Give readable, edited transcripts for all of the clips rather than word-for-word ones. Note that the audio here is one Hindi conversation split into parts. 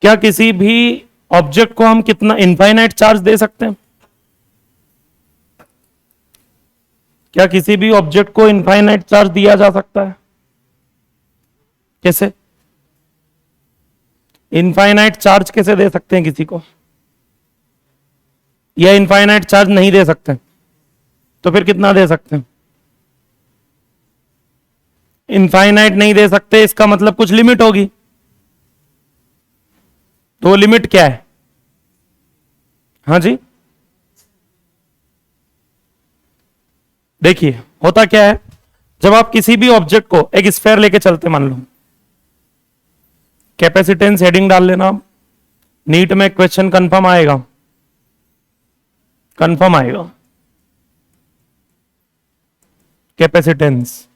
क्या किसी भी ऑब्जेक्ट को हम कितना इनफाइनाइट चार्ज दे सकते हैं? क्या किसी भी ऑब्जेक्ट को इनफाइनाइट चार्ज दिया जा सकता है? कैसे इनफाइनाइट चार्ज कैसे दे सकते हैं किसी को? या इनफाइनाइट चार्ज नहीं दे सकते, तो फिर कितना दे सकते हैं? इनफाइनाइट नहीं दे सकते, इसका मतलब कुछ लिमिट होगी। तो वो लिमिट क्या है? हाँ जी, देखिए होता क्या है, जब आप किसी भी ऑब्जेक्ट को एक स्फेयर लेके चलते, मान लो, कैपेसिटेंस हेडिंग डाल लेना, नीट में क्वेश्चन कंफर्म आएगा, कंफर्म आएगा। कैपेसिटेंस,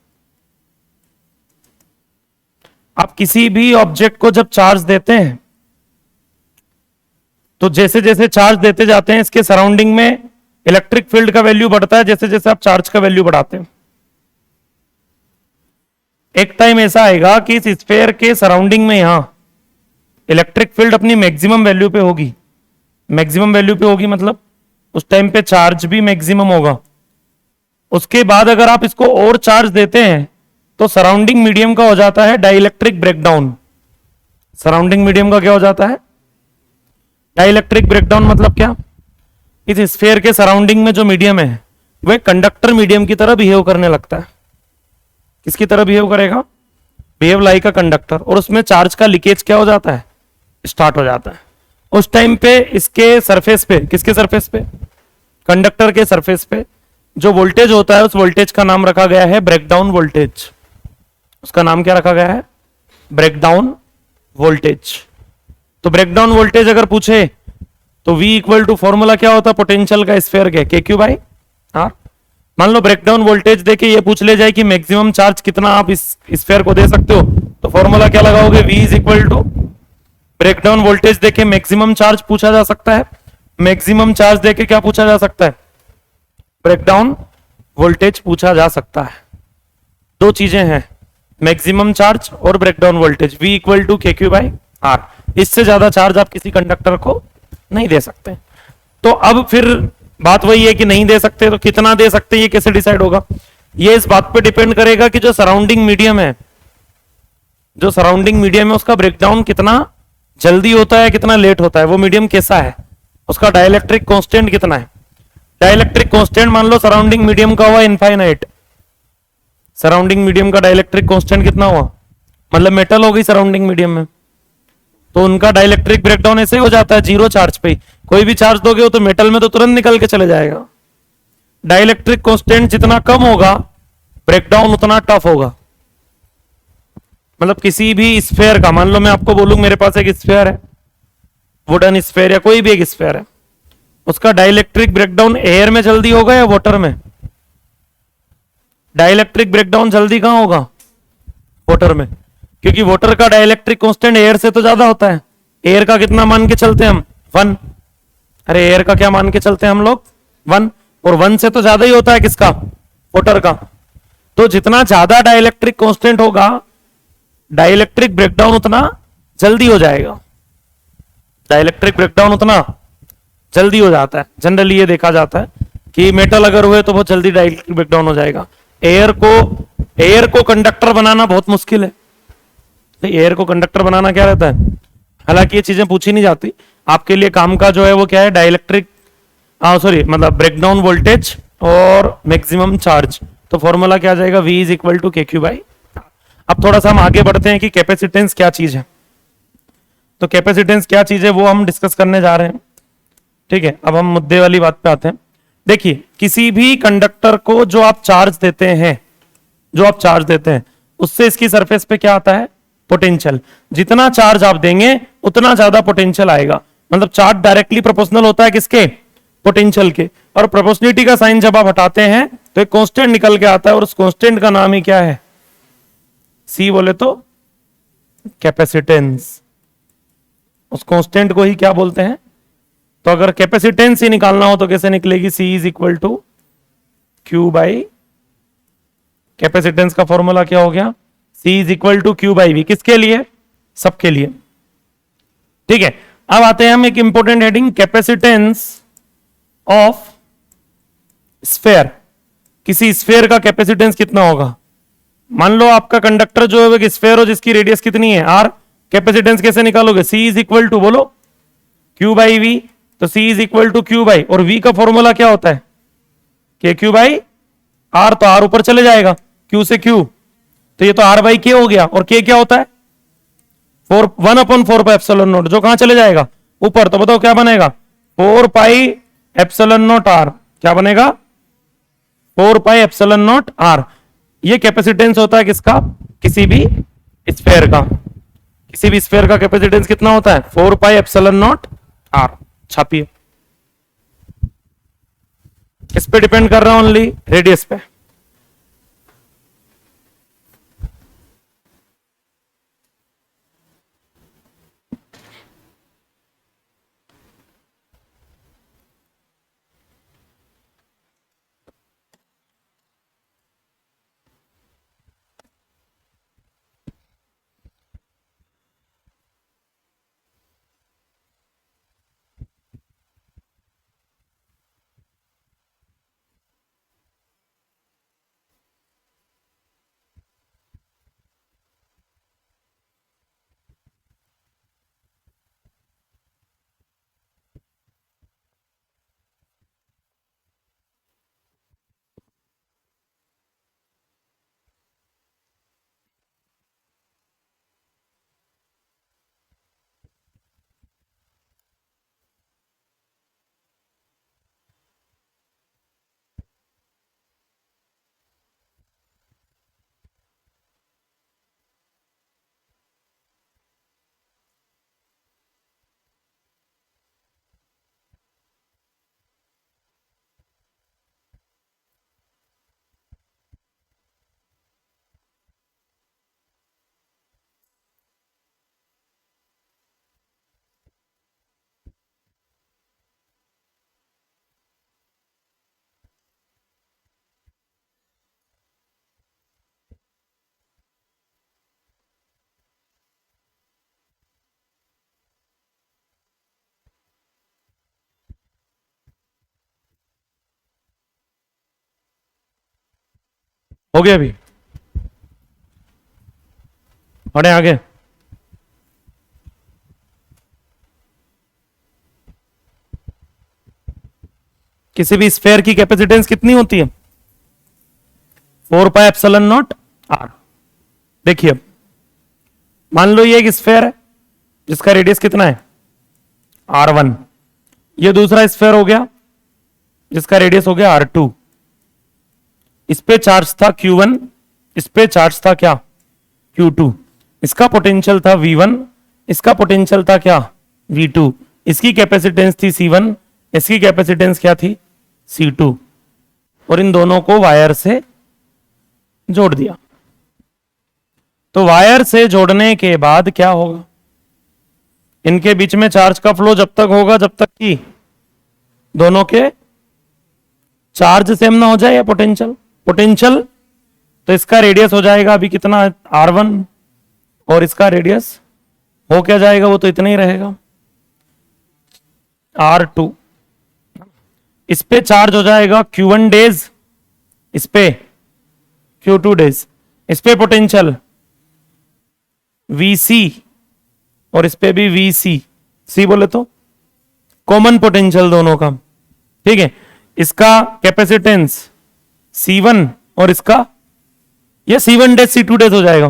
आप किसी भी ऑब्जेक्ट को जब चार्ज देते हैं तो जैसे जैसे चार्ज देते जाते हैं इसके सराउंडिंग में इलेक्ट्रिक फील्ड का वैल्यू बढ़ता है, जैसे जैसे आप चार्ज का वैल्यू बढ़ाते हैं। एक टाइम ऐसा आएगा कि इस स्फीयर के सराउंडिंग में यहां इलेक्ट्रिक फील्ड अपनी मैक्सिमम वैल्यू पे होगी। मैक्सिमम वैल्यू पे होगी मतलब उस टाइम पे चार्ज भी मैक्सिमम होगा। उसके बाद अगर आप इसको और चार्ज देते हैं तो सराउंडिंग मीडियम का हो जाता है डाइलेक्ट्रिक ब्रेकडाउन। सराउंडिंग मीडियम का क्या हो जाता है? Dielectric breakdown. मतलब क्या? इस स्फीयर के सराउंडिंग में जो मीडियम है वह कंडक्टर मीडियम की तरह बिहेव करने लगता है। किसकी तरह बिहेव करेगा? Behave like a conductor. और उसमें चार्ज का लीकेज क्या हो जाता है? स्टार्ट हो जाता है। उस टाइम पे इसके सरफेस पे, किसके सरफेस पे? कंडक्टर के सरफेस पे जो वोल्टेज होता है उस वोल्टेज का नाम रखा गया है ब्रेकडाउन वोल्टेज। उसका नाम क्या रखा गया है? Breakdown voltage. तो ब्रेकडाउन वोल्टेज अगर पूछे तो V इक्वल टू फॉर्मूला क्या होता है पोटेंशियल का स्फीयर के? KQ by R। मान लो ब्रेकडाउन वोल्टेज देके ये पूछ ले जाए कि मैक्सिमम चार्ज कितना आप इस स्फीयर को दे सकते हो, तो फॉर्मूला क्या लगाओगे? V is equal to breakdown voltage देके मैक्सिमम चार्ज पूछा जा सकता है, मैक्सिमम चार्ज देके क्या पूछा जा सकता है? ब्रेकडाउन वोल्टेज पूछा जा सकता है। दो चीजें हैं, मैक्सिमम चार्ज और breakdown voltage. V equal to KQ by R। इससे ज्यादा चार्ज आप किसी कंडक्टर को नहीं दे सकते। तो अब फिर बात वही है कि नहीं दे सकते तो कितना दे सकते, ये कैसे डिसाइड होगा? ये इस बात पे डिपेंड करेगा कि जो सराउंडिंग मीडियम है, जो सराउंडिंग मीडियम है उसका ब्रेकडाउन कितना जल्दी होता है, कितना लेट होता है, वो मीडियम कैसा है, उसका डाइलेक्ट्रिक कांस्टेंट कितना है। डाइलेक्ट्रिक कांस्टेंट मान लो सराउंडिंग मीडियम का हुआ इनफाइनाइट। सराउंडिंग मीडियम का डाइलेक्ट्रिक कांस्टेंट कितना हुआ? मतलब मेटल हो गई सराउंडिंग मीडियम में, तो उनका डाइलेक्ट्रिक ब्रेकडाउन ऐसे हो जाता है जीरो चार्ज पे। कोई भी चार्ज दोगे तो मेटल में तो तुरंत निकल के चले जाएगा। डाइलेक्ट्रिक कांस्टेंट जितना कम होगा ब्रेकडाउन उतना टफ होगा। मतलब किसी भी स्फीयर का, मान लो मैं आपको बोलूं मेरे पास एक स्फीयर है, वुडन स्फीयर या कोई भी एक स्फीयर है, उसका डाइलेक्ट्रिक ब्रेकडाउन एयर में जल्दी होगा या वाटर में? डाइलेक्ट्रिक ब्रेकडाउन जल्दी कहां होगा? वाटर में, क्योंकि वाटर का डाइलेक्ट्रिक कांस्टेंट एयर से तो ज्यादा होता है। एयर का कितना मान के चलते हैं हम? 1। अरे एयर का क्या मान के चलते हैं हम लोग? 1। और 1 से तो ज्यादा ही होता है किसका? वाटर का। तो जितना ज्यादा डाइलेक्ट्रिक कांस्टेंट होगा डाइलेक्ट्रिक ब्रेकडाउन उतना जल्दी हो जाएगा। डाइलेक्ट्रिक ब्रेकडाउन उतना जल्दी हो जाता है। जनरली ये देखा जाता है कि मेटल अगर हुए तो बहुत जल्दी डाइलेक्ट्रिक ब्रेकडाउन हो जाएगा। एयर को कंडक्टर बनाना बहुत मुश्किल है। एयर को कंडक्टर बनाना क्या रहता है? हालांकि ये चीजें पूछी नहीं जाती। आपके लिए काम का जो है वो क्या है? डाइलेक्ट्रिक मतलब ब्रेकडाउन वोल्टेज और मैक्सिमम चार्ज। तो फॉर्मूला क्या आ जाएगा? V is equal to KQ by. अब थोड़ा सा हम आगे बढ़ते हैं कि कैपेसिटेंस क्या चीज है। तो कैपेसिटेंस क्या चीज है वो हम डिस्कस करने जा रहे हैं। ठीक है, अब हम मुद्दे वाली बात पे आते हैं। देखिए, किसी भी कंडक्टर को जो आप चार्ज देते हैं, उससे इसकी सरफेस पे क्या आता है? पोटेंशियल। जितना चार्ज आप देंगे उतना ज्यादा पोटेंशियल आएगा। मतलब चार्ज डायरेक्टली प्रोपोर्शनल होता है किसके? पोटेंशियल के। और प्रोपोर्शनलिटी का साइन जब आप हटाते हैं तो एक कांस्टेंट निकल के आता है और उस कांस्टेंट का नाम ही क्या है? C बोले तो कैपेसिटेंस। उस कांस्टेंट को ही क्या बोलते हैं? तो अगर कैपेसिटेंस ही निकालना हो तो कैसे निकलेगी? C is equal to Q by, capacitance का फॉर्मूला क्या हो गया? C is equal to Q by V। किसके लिए? सबके लिए। ठीक है, अब आते हैं हम एक important heading, capacitance of sphere. किसी स्फेयर का कैपेसिटेंस कितना होगा? मान लो आपका कंडक्टर जो है एक स्फेयर हो जिसकी रेडियस कितनी है आर, कैपेसिटेंस कैसे निकालोगे? C इज इक्वल टू, बोलो, Q बाई वी। तो C is equal to Q by, और V का फॉर्मूला क्या होता है? KQ by R। तो R ऊपर चले जाएगा Q से Q, तो ये तो R बाई K हो गया, और K क्या होता है? 1/4 पाई एप्सिलॉन नॉट, जो कहां चले जाएगा? ऊपर। तो बताओ क्या बनेगा? 4 पाई एप्सिलॉन नॉट R। क्या बनेगा? 4 पाई एप्सिलॉन नॉट R। ये कैपेसिटेंस होता है किसका? किसी भी स्फेयर का। किसी भी स्फेयर का कैपेसिटेंस कितना होता है? 4 पाई एप्सिलॉन नॉट R। छापिए। किस पे डिपेंड कर रहा है? ओनली रेडियस पे। हो गया अभी? बढ़े आगे। किसी भी स्फेयर की कैपेसिटेंस कितनी होती है? 4 पाई एप्सिलॉन नॉट R। देखिए, मान लो ये एक स्फेयर है जिसका रेडियस कितना है? R1। ये दूसरा स्फेयर हो गया जिसका रेडियस हो गया R2। इस पे चार्ज था Q1, इस पे चार्ज था क्या? Q2। इसका पोटेंशियल था V1, इसका पोटेंशियल था क्या? V2। इसकी कैपेसिटेंस थी C1, इसकी कैपेसिटेंस क्या थी? C2। और इन दोनों को वायर से जोड़ दिया। तो वायर से जोड़ने के बाद क्या होगा? इनके बीच में चार्ज का फ्लो जब तक होगा जब तक कि दोनों के चार्ज सेम ना हो जाए, या पोटेंशियल। तो इसका रेडियस हो जाएगा अभी कितना? R1, और इसका रेडियस हो क्या जाएगा? वो तो इतना ही रहेगा, R2। इस पे चार्ज हो जाएगा Q1 डेज, इस पे Q2 डेज। इस पे पोटेंशियल VC, और इस पे भी VC। C बोले तो कॉमन पोटेंशियल दोनों का, ठीक है। इसका कैपेसिटेंस C1, और इसका ये C1 डेज C2 डेज हो जाएगा।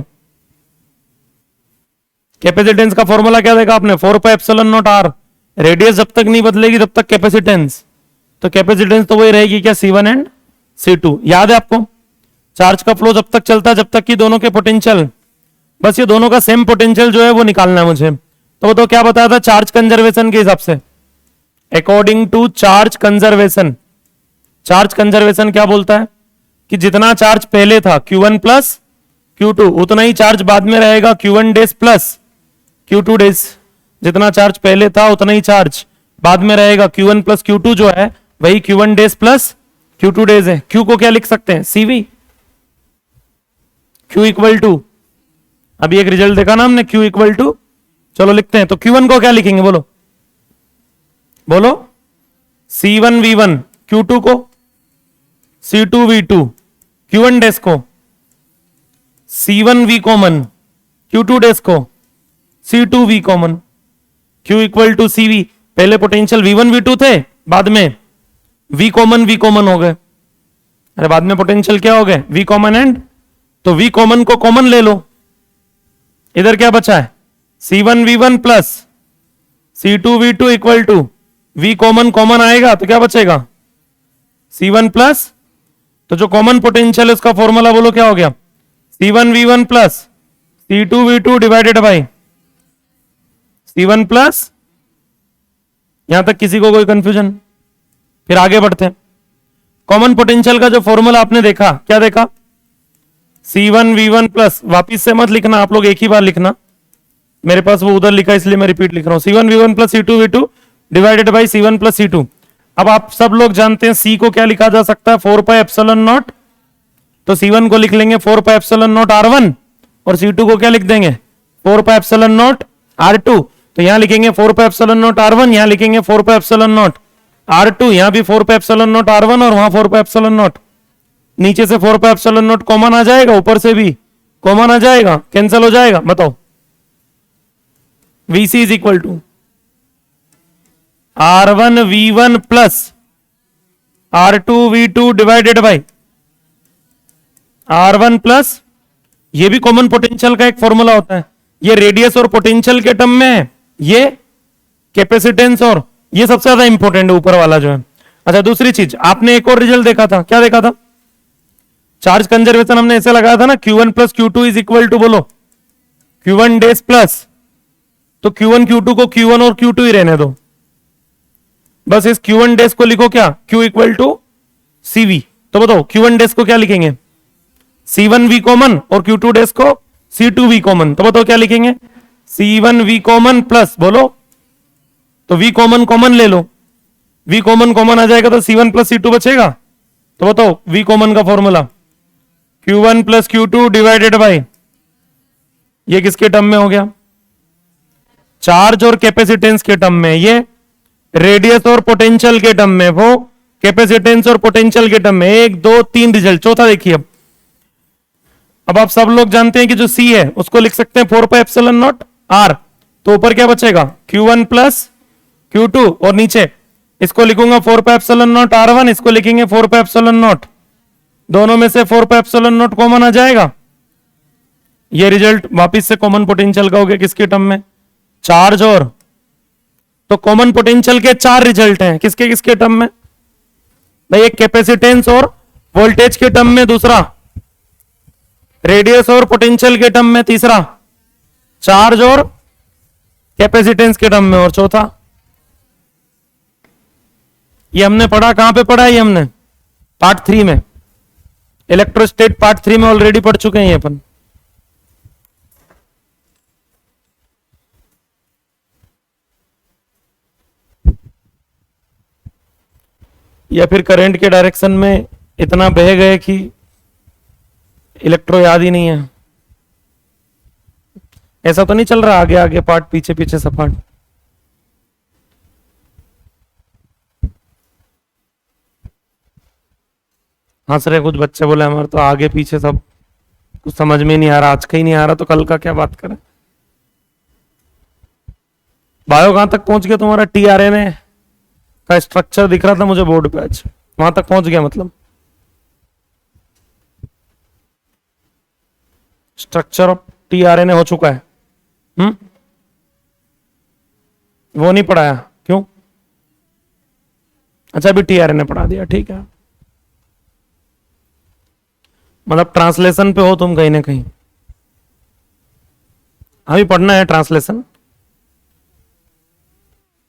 कैपेसिटेंस का फॉर्मूला क्या देखा आपने? 4 pi epsilon not R। Radius जब तक नहीं बदलेगी तब तक कैपेसिटेंस, तो कैपेसिटेंस तो वही रहेगी क्या? C1 and C2। याद है आपको? चार्ज का फ्लो जब तक चलता है जब तक कि दोनों के पोटेंशियल, बस ये दोनों का सेम पोटेंशियल जो है वो निकालना है मुझे। तो वो क्या बताया था चार्ज कंजर्वेशन के हिसाब से? According to charge conservation. Charge conservation क्या बोलता है? कि जितना चार्ज पहले था Q1 प्लस Q2, उतना ही चार्ज बाद में रहेगा Q1 days plus Q2 days. जितना चार्ज पहले था उतना ही चार्ज बाद में रहेगा Q1 प्लस Q2, जो है वही Q1 days plus Q2 days है। Q को क्या लिख सकते हैं? CV। Q इक्वल टू, अभी एक रिजल्ट देखा ना हमने, Q इक्वल टू चलो लिखते हैं। तो Q1 को क्या लिखेंगे, बोलो बोलो। C1 V1, Q2 को C2 V2, Q1 डैश को C1 V common, Q2 dash को C2 V common, Q equal to CV। पहले पोटेंशियल V1 V2 थे, बाद में V कॉमन हो गए। अरे बाद में पोटेंशियल क्या हो गए, V कॉमन एंड, तो V कॉमन को कॉमन ले लो। इधर क्या बचा है, C1 V1 plus C2 V2 equal to V common common आएगा तो क्या बचेगा, C1 प्लस, तो जो कॉमन पोटेंशियल है उसका फॉर्मूला बोलो क्या हो गया, C1 V1 plus C2 V2 divided by C1 plus. यहां तक किसी को कोई कंफ्यूजन? फिर आगे बढ़ते हैं। कॉमन पोटेंशियल का जो फॉर्मूला आपने देखा, क्या देखा, C1 V1 प्लस, वापिस से मत लिखना आप लोग, एक ही बार लिखना, मेरे पास वो उधर लिखा इसलिए मैं रिपीट लिख रहा हूं। C1 V1 plus C2 V2 divided by C1 plus C2। अब आप सब लोग जानते हैं C को क्या लिखा जा सकता है, 4 पाई एप्सिलॉन नॉट। तो C1 को लिख लेंगे 4 पाई एप्सिलॉन नॉट R1 और C2 को क्या लिख देंगे, 4 पाई एप्सिलॉन नॉट R2। तो यहां लिखेंगे 4 पाई एप्सिलॉन नॉट R1, यहां लिखेंगे 4 पाई एप्सिलॉन नॉट R2, यहां भी 4 पाई एप्सिलॉन नॉट R1 और वहां 4 पाई एप्सिलॉन नॉट। नीचे से 4 पाई एप्सिलॉन नॉट कॉमन आ जाएगा, ऊपर से भी कॉमन आ जाएगा, कैंसिल हो जाएगा। बताओ, VC is equal to R1 V1 plus R2 V2 divided by R1 plus, ये भी कॉमन पोटेंशियल का एक फॉर्मूला होता है, ये रेडियस और पोटेंशियल के टर्म में है, ये कैपेसिटेंस, और ये सबसे ज्यादा इंपॉर्टेंट है ऊपर वाला जो है। अच्छा दूसरी चीज, आपने एक और रिजल्ट देखा था, क्या देखा था, चार्ज कंजर्वेशन हमने ऐसे लगाया था ना, Q1 plus Q2 is equal to, बोलो Q1 डैश प्लस, तो Q1 Q2 को Q1 और Q2 ही रहने दो, बस इस Q1 डैश को लिखो क्या, Q इक्वल टू CV। तो बताओ Q1 डैश को क्या लिखेंगे, C1 V कॉमन, और Q2 डैश को C2 V कॉमन। तो बताओ क्या लिखेंगे, C1 V कॉमन प्लस, बोलो, तो V कॉमन कॉमन ले लो, V कॉमन कॉमन आ जाएगा तो C1 प्लस C2 बचेगा। तो बताओ V कॉमन का formula Q1 plus Q2 divided by, ये किसके टर्म में हो गया, चार्ज और कैपेसिटेंस के टर्म में, ये रेडियस और पोटेंशियल के टर्म में, वो कैपेसिटेंस और पोटेंशियल के टर्म में। 1 2 3 रिजल्ट। चौथा देखिए, अब आप सब लोग जानते हैं कि जो C है उसको लिख सकते हैं 4 पाई एप्सिलॉन नॉट R। तो ऊपर क्या बचेगा, Q1 प्लस Q2, और नीचे इसको लिखूंगा 4 पाई एप्सिलॉन नॉट R1, इसको लिखेंगे 4 पाई एप्सिलॉन नॉट, दोनों में से 4 पाई एप्सिलॉन नॉट कॉमन आ जाएगा। ये रिजल्ट वापिस से कॉमन पोटेंशियल का हो गया, किसके टर्म में, चार्ज और, तो कॉमन पोटेंशियल के 4 रिजल्ट हैं, किसके किसके टर्म में भाई, एक कैपेसिटेंस और वोल्टेज के टर्म में, दूसरा रेडियस और पोटेंशियल के टर्म में, तीसरा चार्ज और कैपेसिटेंस के टर्म में, और चौथा ये हमने पढ़ा, कहां पे पढ़ा है ये हमने, पार्ट 3 में, इलेक्ट्रोस्टेट पार्ट 3 में ऑलरेडी पढ़ चुके हैं ये अपन। या फिर करंट के डायरेक्शन में इतना बह गए कि इलेक्ट्रो याद ही नहीं है, ऐसा तो नहीं चल रहा, आगे आगे पार्ट पीछे पीछे सपाट। हंस रहे कुछ बच्चे, बोले हमारे तो आगे पीछे सब कुछ समझ में नहीं आ रहा, आज का ही नहीं आ रहा तो कल का क्या बात करें। बायो कहां तक पहुंच गया तुम्हारा, TRNA का स्ट्रक्चर दिख रहा था मुझे बोर्ड पे, आज वहां तक पहुंच गया, मतलब स्ट्रक्चर ऑफ TRNA हो चुका है। वो नहीं पढ़ाया क्यों, अच्छा अभी TRNA पढ़ा दिया, ठीक है, मतलब ट्रांसलेशन पे हो तुम कहीं ना कहीं। अभी पढ़ना है ट्रांसलेशन,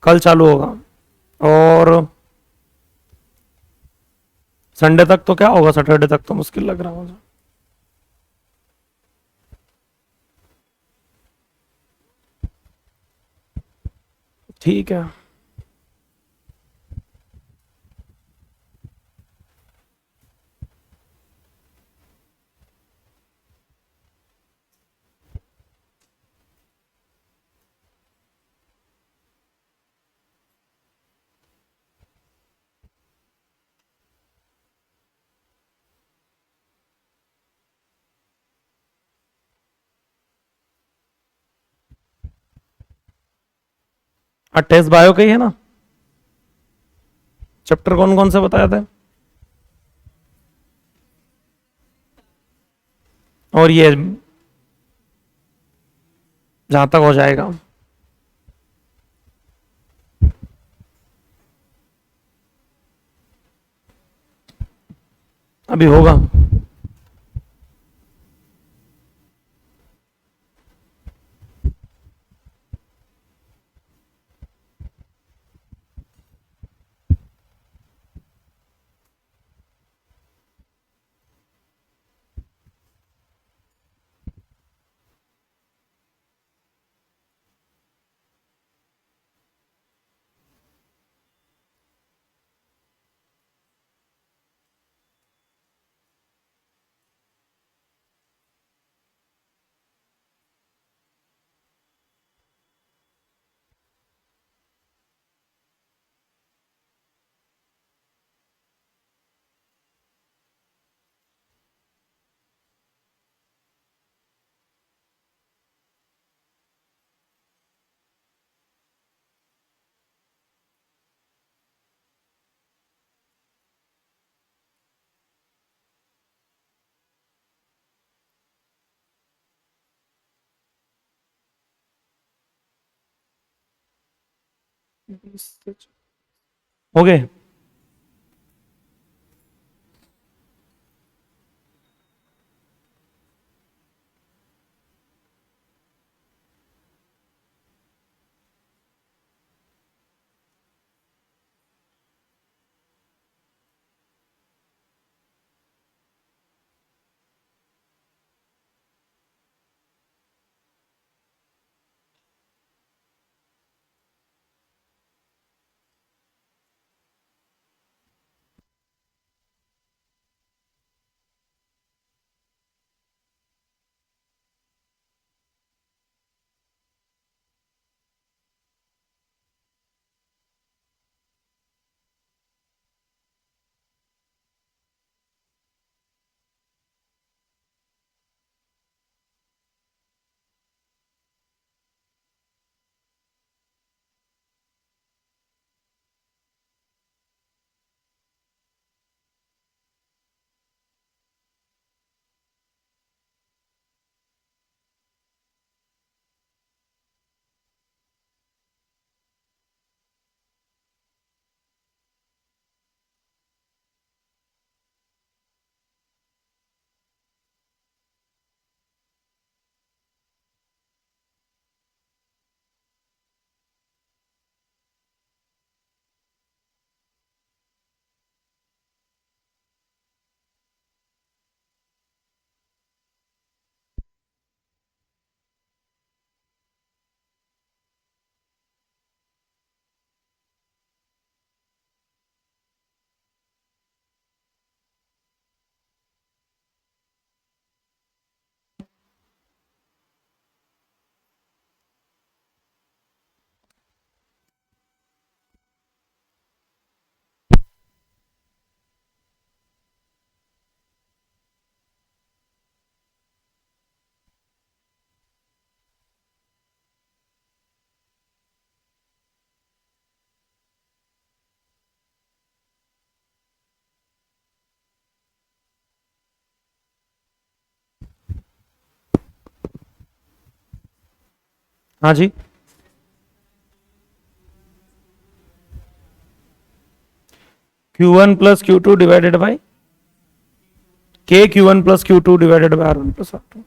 कल चालू होगा, और संडे तक तो क्या होगा, सैटरडे तक तो मुश्किल लग रहा मुझे। ठीक है, टेस्ट बायो का ही है ना? चैप्टर कौन कौन से बताया था? और ये जहां तक हो जाएगा अभी होगा। हो गए? हाँ जी। Q1 plus Q2 divided by के Q1 plus Q2 divided by R1 plus R2।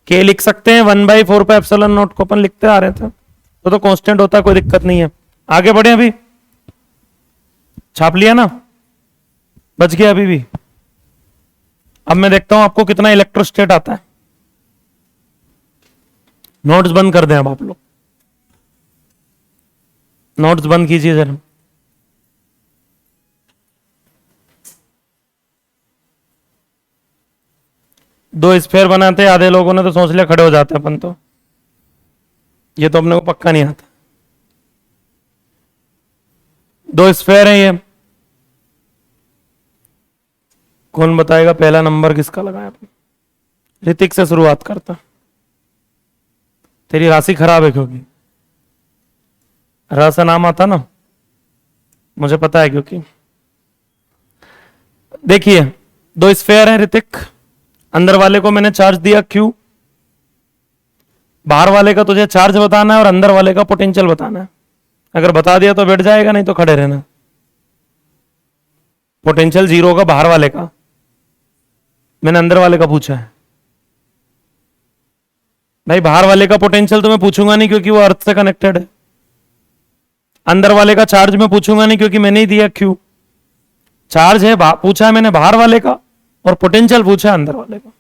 के लिख सकते हैं 1/4 पे एप्सिलॉन नॉट को अपन लिखते आ रहे थे, तो कांस्टेंट होता है, कोई दिक्कत नहीं है। आगे बढ़े, अभी छाप लिया ना, बच गया अभी भी। अब मैं देखता हूं आपको कितना इलेक्ट्रोस्टेट आता है। नोट्स बंद कर दें अब आप लोग, नोट्स बंद कीजिए जरा। दो स्फेयर बनाते हैं, आधे लोगों ने तो सोच लिया खड़े हो जाते हैं अपन, तो ये तो अपने को पक्का नहीं आता। दो स्फेयर हैं ये, कौन बताएगा पहला नंबर किसका लगाया आपने? ऋतिक से शुरुआत करता। तेरी राशि खराब है क्योंकि र से नाम आता ना, मुझे पता है क्योंकि देखिए दो स्फेयर है ऋतिक, अंदर वाले को मैंने चार्ज दिया Q, बाहर वाले का तुझे चार्ज बताना है और अंदर वाले का पोटेंशियल बताना है। अगर बता दिया तो बैठ जाएगा, नहीं तो खड़े रहना। पोटेंशियल 0 होगा बाहर वाले का, मैंने अंदर वाले का पूछा है। भाई बाहर वाले का पोटेंशियल तो मैं पूछूंगा नहीं क्योंकि वो अर्थ से कनेक्टेड है। अंदर वाले का चार्ज मैं पूछूंगा नहीं क्योंकि मैंने ही दिया Q। चार्ज है पूछा है मैंने बाहर वाले का, और पोटेंशियल पूछा है अंदर वाले का।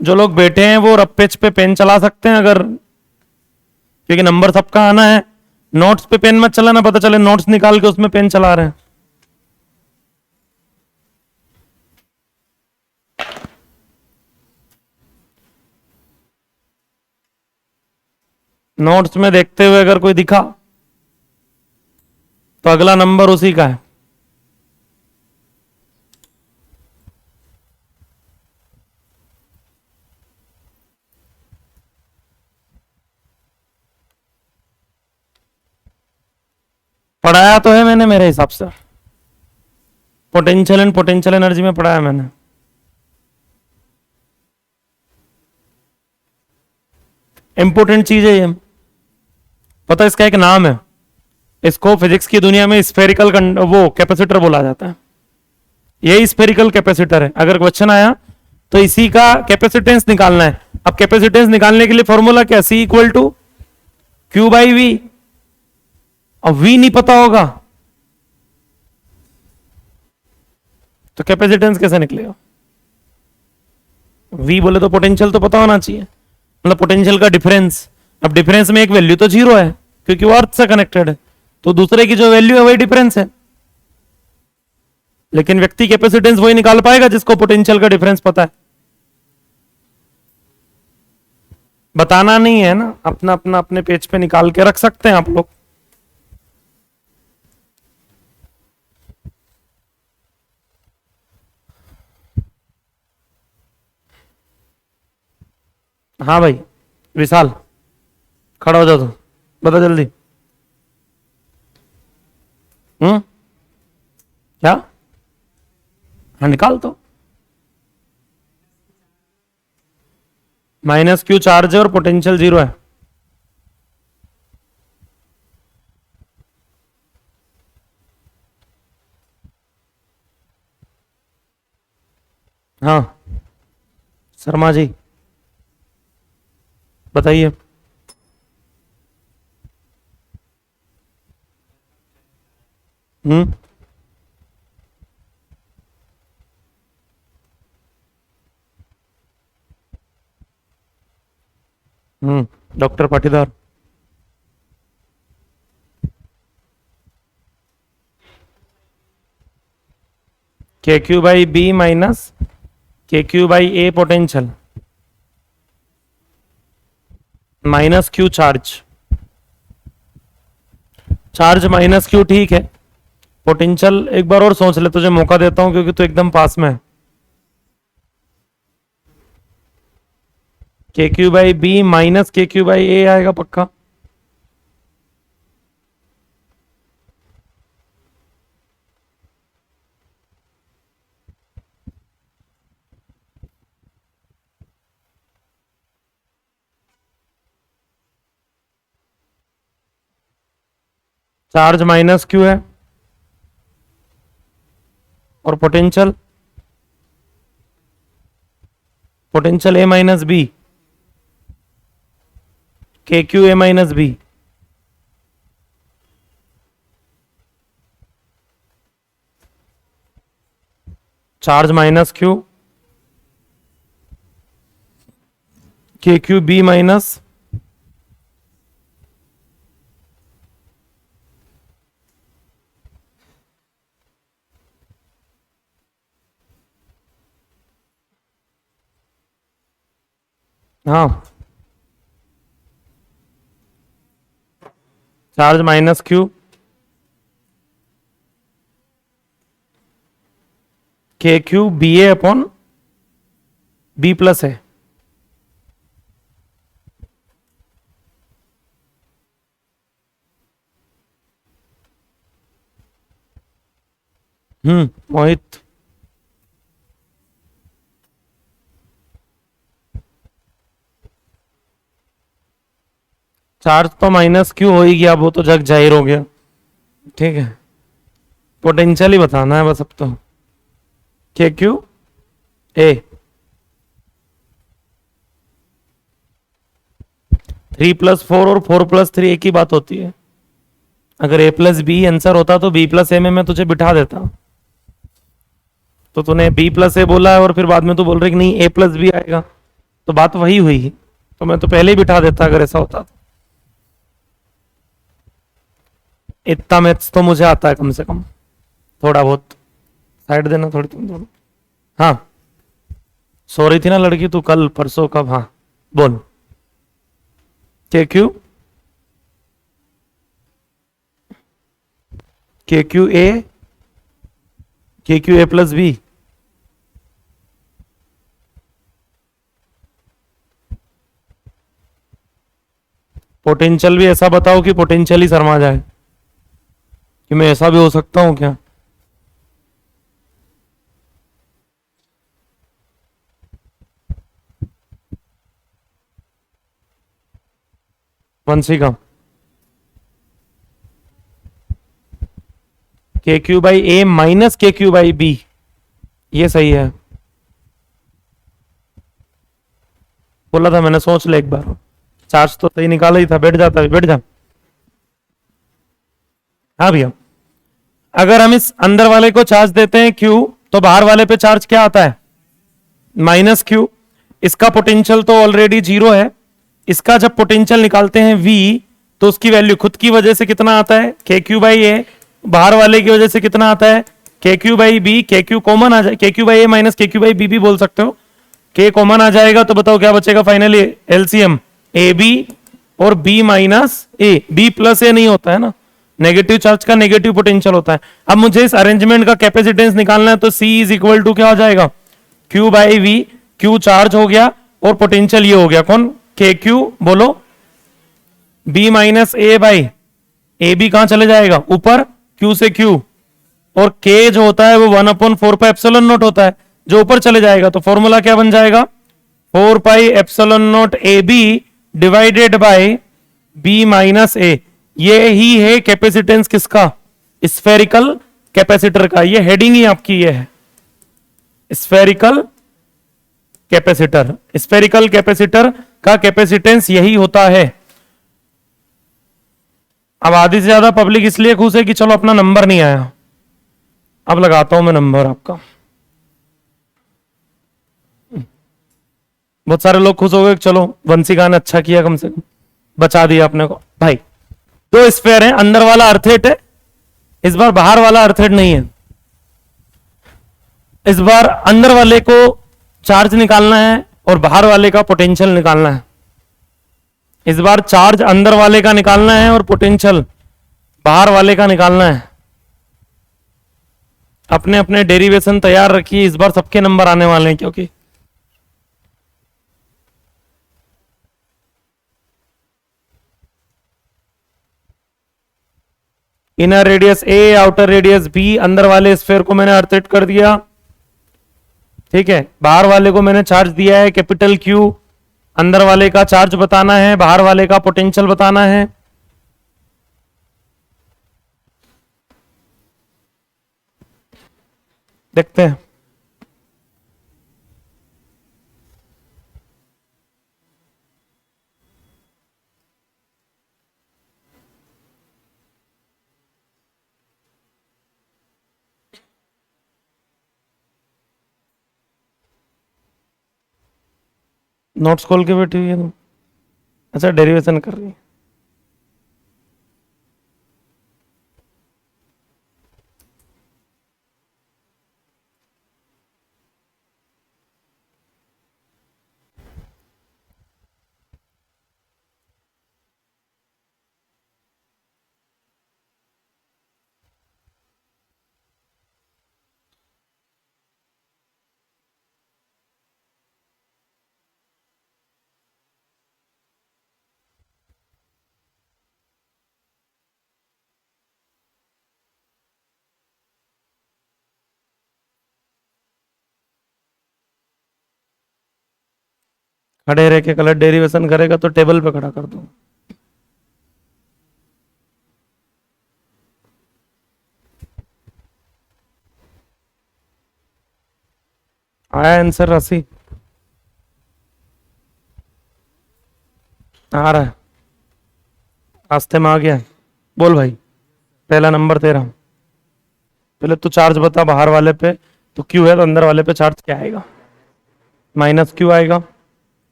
जो लोग बैठे हैं वो रफ पेज पे पेन चला सकते हैं अगर, क्योंकि नंबर सबका आना है। नोट्स पे पेन मत चलाना, पता चले नोट्स निकाल के उसमें पेन चला रहे हैं। नोट्स में देखते हुए अगर कोई दिखा तो अगला नंबर उसी का है। पढ़ाया तो है मैंने मेरे हिसाब से, पोटेंशियल एंड पोटेंशियल एनर्जी में पढ़ाया मैंने। इंपॉर्टेंट चीज है ये, पता है इसका एक नाम है, इसको फिजिक्स की दुनिया में स्फेरिकल वो कैपेसिटर बोला जाता है। ये स्फेरिकल कैपेसिटर है। अगर क्वेश्चन आया तो इसी का कैपेसिटेंस निकालना है। अब कैपेसिटेंस निकालने के लिए फॉर्मूला क्या, C equal to Q by V. अब V नहीं पता होगा तो कैपेसिटेंस कैसे निकलेगा। V बोले तो पोटेंशियल तो पता होना चाहिए, मतलब पोटेंशियल का डिफरेंस। अब डिफरेंस में एक वैल्यू तो 0 है क्योंकि वो अर्थ से कनेक्टेड है, तो दूसरे की जो वैल्यू है वही डिफरेंस है। लेकिन व्यक्ति कैपेसिटेंस वही निकाल पाएगा जिसको पोटेंशियल का डिफरेंस पता है। बताना नहीं है ना, अपना अपना अपने पेज पे निकाल के रख सकते हैं आप लोग। हाँ भाई विशाल, खड़ा हो जाओ तो बता जल्दी। क्या, हाँ निकाल तो। -Q चार्ज है और पोटेंशियल 0 है। हाँ शर्मा जी बताइए। हम्म doctor Patidar. KQ by B minus KQ by A potential -Q charge. Charge -Q ठीक है, पोटेंशियल एक बार और सोच ले, तुझे मौका देता हूं क्योंकि तू एकदम पास में है। KQ by B minus KQ by A आएगा पक्का। चार्ज -Q है और potential potential A minus B, KQ A minus B. Charge -Q KQ B minus हाँ charge -Q K Q B A upon B plus है। मोहित, चार्ज तो माइनस क्यू हो ही गया, वो तो जग जाहिर हो गया। ठीक है, पोटेंशियल ही बताना है बस अब तो। के क्यू ए 3+4 और 4+3 एक ही बात होती है। अगर a प्लस बी आंसर होता तो b प्लस ए में मैं तुझे बिठा देता। तो तूने b प्लस ए बोला है और फिर बाद में तू बोल रही कि नहीं a प्लस बी आएगा, तो बात वही हुई। तो मैं तो पहले ही बिठा देता अगर ऐसा होता तो। इतना मैथ्स तो मुझे आता है कम से कम, थोड़ा बहुत। साइड देना थोड़ी तुम दोनों। हाँ, सो रही थी ना लड़की तू कल परसों कब? हाँ बोल। के क्यू के Q A K Q A plus B. Potential भी ऐसा बताओ कि पोटेंशियल ही शर्मा जाए कि मैं ऐसा भी हो सकता हूं क्या? वंशिका, के Q by A minus K Q by B, ये सही है। बोला था मैंने, सोच ले एक बार। चार्ज तो सही निकाला ही था, बैठ जाता है, बैठ जा। हाँ भैया, अगर हम इस अंदर वाले को चार्ज देते हैं Q, तो बाहर वाले पे चार्ज क्या आता है? Minus Q। इसका पोटेंशियल तो ऑलरेडी जीरो है। इसका जब पोटेंशियल निकालते हैं V, तो उसकी वैल्यू खुद की वजह से कितना आता है? के क्यू बाई ए। बाहर वाले की वजह से कितना आता है? के Q by B. K Q common आ जाए, के Q by A minus K Q by B भी बोल सकते हो। के कॉमन आ जाएगा तो बताओ क्या बचेगा फाइनली? एलसीएम ए बी और बी माइनस ए। बी प्लस ए नहीं होता है ना, नेगेटिव चार्ज का नेगेटिव पोटेंशियल होता है। अब मुझे इस अरेंजमेंट का कैपेसिटेंस निकालना है, तो C इज इक्वल टू क्या हो जाएगा? Q by V. Q charge हो गया और पोटेंशियल ये हो गया कौन? के क्यू। बोलो, B minus A by A B कहां चले जाएगा? ऊपर, Q से Q। और K जो होता है वो 1/4 पाई एप्सिलॉन नॉट होता है, जो ऊपर चले जाएगा। तो फॉर्मूला क्या बन जाएगा? 4 pi epsilon naught A B divided by B minus A. ये ही है कैपेसिटेंस किसका? स्फेरिकल कैपेसिटर का। ये हेडिंग ही आपकी ये है, स्फेरिकल कैपेसिटर। स्फेरिकल कैपेसिटर का कैपेसिटेंस यही होता है। अब आधी से ज्यादा पब्लिक इसलिए खुश है कि चलो अपना नंबर नहीं आया। अब लगाता हूं मैं नंबर आपका। बहुत सारे लोग खुश हो गए, चलो वंशिका ने अच्छा किया, कम से कम बचा दिया अपने को। भाई, दो स्फेयर है, अंदर वाला अर्थेट है, इस बार बाहर वाला अर्थेट नहीं है। इस बार अंदर वाले को चार्ज निकालना है और बाहर वाले का पोटेंशियल निकालना है। इस बार चार्ज अंदर वाले का निकालना है और पोटेंशियल बाहर वाले का निकालना है। अपने अपने डेरिवेशन तैयार रखिए, इस बार सबके नंबर आने वाले हैं, क्योंकि इनर रेडियस ए, आउटर रेडियस बी। अंदर वाले स्फेयर को मैंने अर्थेट कर दिया, ठीक है। बाहर वाले को मैंने चार्ज दिया है कैपिटल क्यू। अंदर वाले का चार्ज बताना है, बाहर वाले का पोटेंशियल बताना है। देखते हैं। नोट्स खोल के बैठी हुई है तुम? अच्छा, डेरिवेशन कर रही है। खड़े रह के कलर डेरिवेशन करेगा तो टेबल पे खड़ा कर दो। आया आंसर राशि? आ रहा है, रास्ते में आ गया। बोल भाई, पहला नंबर तेरा। पहले तू चार्ज बता बाहर वाले पे, तो क्यू है तो अंदर वाले पे चार्ज क्या आएगा? माइनस क्यू आएगा।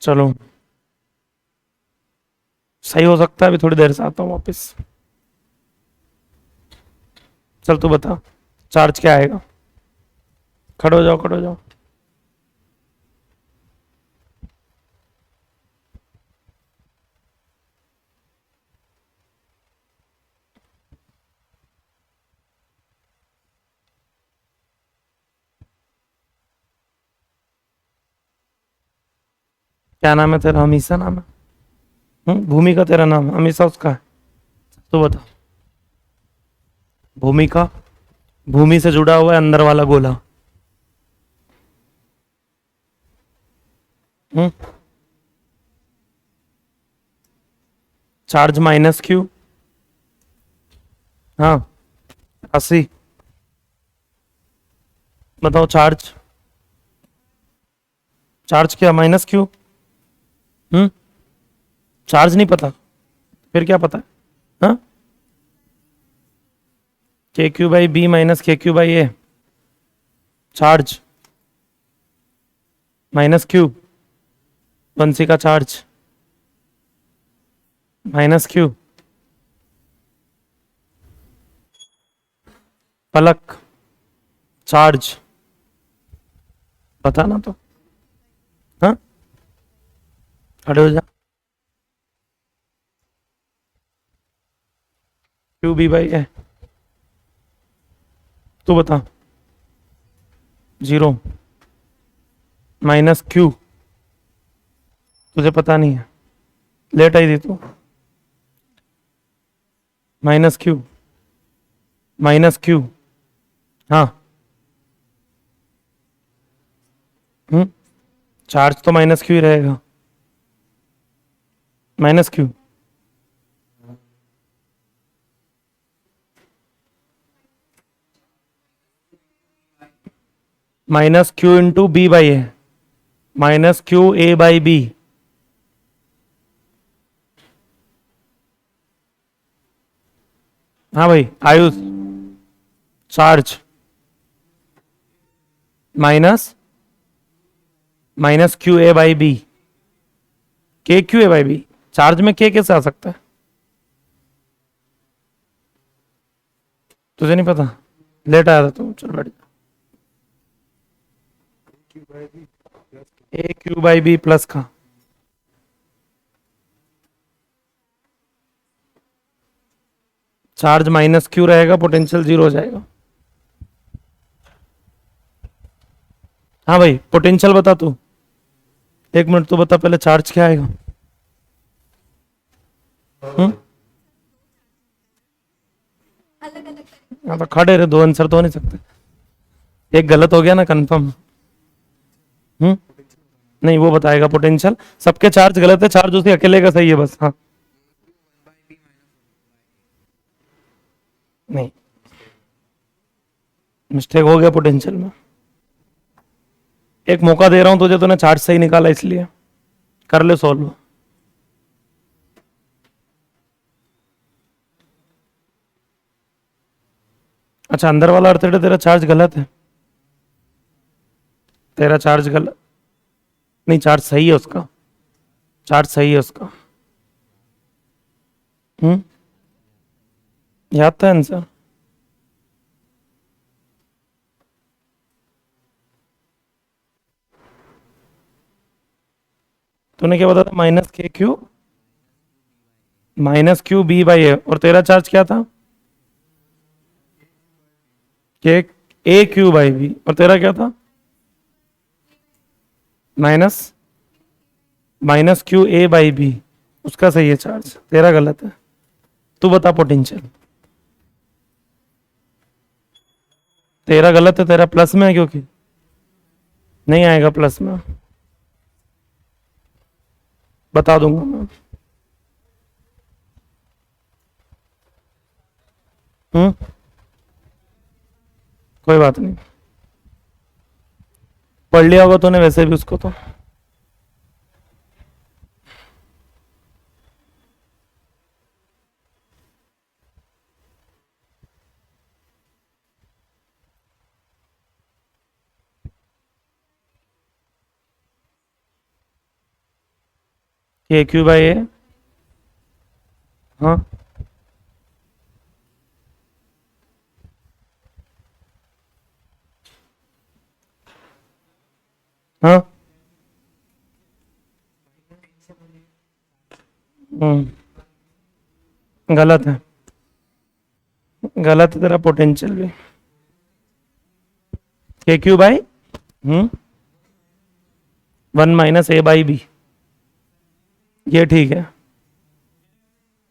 चलो सही हो सकता है, अभी थोड़ी देर से आता हूँ वापस। चल तू बता चार्ज क्या आएगा। खड़े हो जाओ, खड़े हो जाओ। क्या नाम है तेरा? हमीसा नाम है? भूमि का तेरा नाम? हमीसा उसका है? तो बता। भूमि का, भूमि से जुड़ा हुआ है अंदर वाला गोला। हम्म चार्ज माइनस क्यू। हाँ, 80। बताओ चार्ज, चार्ज क्या? Minus Q. हम्म चार्ज नहीं पता? फिर क्या पता है? हाँ, K Q by B minus K Q by A. Charge minus Q, Bansi का charge minus Q. Palak charge, बताना तो। हाँ, खड़े हो जा। क्यू बी बाई ए, तू बता। जीरो माइनस क्यू, तुझे पता नहीं है, लेट आई थी तू। Minus Q, minus Q. हाँ। हम्म चार्ज तो माइनस क्यू ही रहेगा। Minus Q, minus Q into B by A, minus Q A by B. हाँ भाई Ayush, charge minus, minus Q A by B, K Q A by B. Charge में के कैसे आ सकता है? तुझे नहीं पता? लेट आया था तू, चल बैठ जा। ए क्यू बाई बी प्लस का। चार्ज माइनस क्यू रहेगा, पोटेंशियल जीरो हो जाएगा। हाँ भाई, पोटेंशियल बता तू। एक मिनट, तू बता पहले चार्ज क्या आएगा। हाँ तो खड़े रहे, दो आंसर तो हो नहीं सकते। एक गलत हो गया ना, कंफर्म। हम्म नहीं, वो बताएगा पोटेंशियल। सबके चार्ज गलत है, चार्ज उसी अकेले का सही है बस। हाँ, नहीं, मिस्टेक हो गया पोटेंशियल में। एक मौका दे रहा हूं तुझे, तूने चार्ज सही निकाला इसलिए कर ले सॉल्व। अच्छा, अंदर वाला अर्थ है, तेरा चार्ज गलत है। तेरा चार्ज गलत नहीं, चार्ज सही है उसका, चार्ज सही है उसका। हम्म याद था आंसर? तूने क्या बताया था? Minus K Q, minus Q B by A, और तेरा चार्ज क्या था? के ए क्यू बाई बी, और तेरा क्या था? Minus, minus Q A by B. उसका सही है चार्ज, तेरा गलत है। तू बता पोटेंशियल। तेरा गलत है, तेरा प्लस में है, क्योंकि नहीं आएगा प्लस में। बता दूंगा मैं। हम्म, कोई बात नहीं, पढ़ लिया होगा तूने वैसे भी उसको तो। के क्यू बाई ए, हाँ हाँ, गलत है, गलत है तेरा पोटेंशियल भी। के क्यू बाई 1 - a/b, ये ठीक है।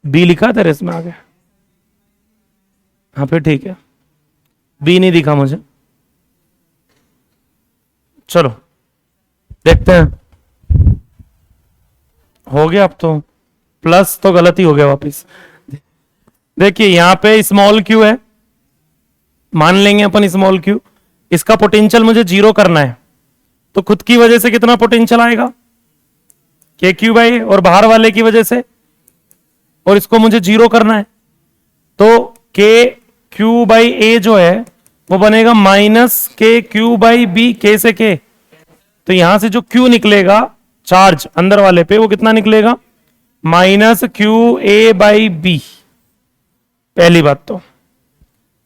बी लिखा तेरे इसमें आगे? हाँ फिर ठीक है, बी नहीं दिखा मुझे। चलो देखते हैं, हो गया अब तो। प्लस तो गलत ही हो गया वापिस। देखिए यहां पे स्मॉल क्यू है, मान लेंगे अपन स्मॉल क्यू, इसका पोटेंशियल मुझे 0 करना है, तो खुद की वजह से कितना पोटेंशियल आएगा? के क्यू बाई, और बाहर वाले की वजह से, और इसको मुझे 0 करना है, तो के क्यू बाई ए जो है वो बनेगा -k/q/b, के से के। तो यहां से जो क्यू निकलेगा चार्ज अंदर वाले पे, वो कितना निकलेगा? -qa/b। पहली बात तो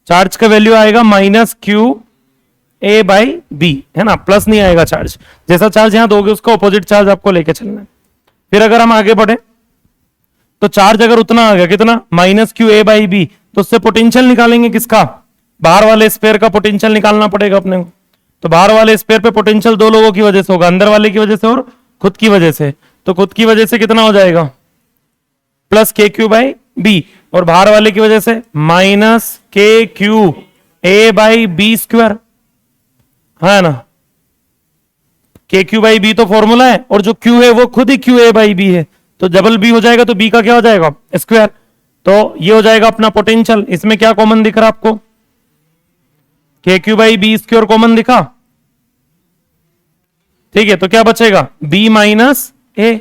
चार्ज का वैल्यू आएगा -qa/b, है ना, प्लस नहीं आएगा चार्ज। जैसा चार्ज यहां दोगे उसका ऑपोजिट चार्ज आपको लेके चलना है। फिर अगर हम आगे बढ़े तो चार्ज अगर उतना आ गया, कितना? -qa/b, तो उससे पोटेंशियल निकालेंगे किसका? बाहर वाले स्पेयर का पोटेंशियल निकालना पड़ेगा अपने को। तो बाहर वाले स्पेयर पे पोटेंशियल दो लोगों की वजह से होगा, अंदर वाले की वजह से और खुद की वजह से। तो खुद की वजह से कितना हो जाएगा? +kq/b, और बाहर वाले की वजह से -kqa/b², है ना। kq/b तो फॉर्मूला है, और जो q है वो खुद ही qa/b है, तो डबल बी हो जाएगा, तो बी का क्या हो जाएगा? स्क्वायर। तो ये हो जाएगा अपना पोटेंशियल। इसमें क्या कॉमन दिख रहा है आपको? kq/b² कॉमन दिखा, ठीक है, तो क्या बचेगा? b - a।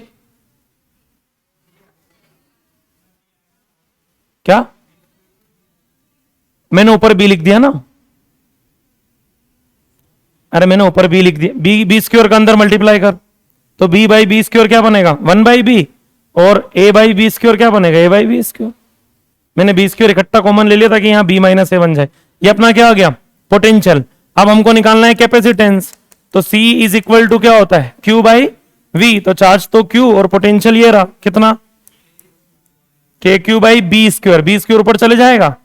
क्या मैंने ऊपर बी लिख दिया ना? अरे मैंने ऊपर बी लिख दिया, बी² का अंदर मल्टीप्लाई कर, तो b/b² क्या बनेगा? 1/b, और a/b² क्या बनेगा? a/b²। मैंने b² इकट्ठा कॉमन ले लिया था कि यहां b - a बन जाए। ये अपना क्या आ गया? पोटेंशियल। अब हमको निकालना है कैपेसिटेंस, तो C इज इक्वल टू क्या होता है? q/v। तो चार्ज तो q, और पोटेंशियल ये रहा, कितना? kq/b², b² ऊपर चले जाएगा,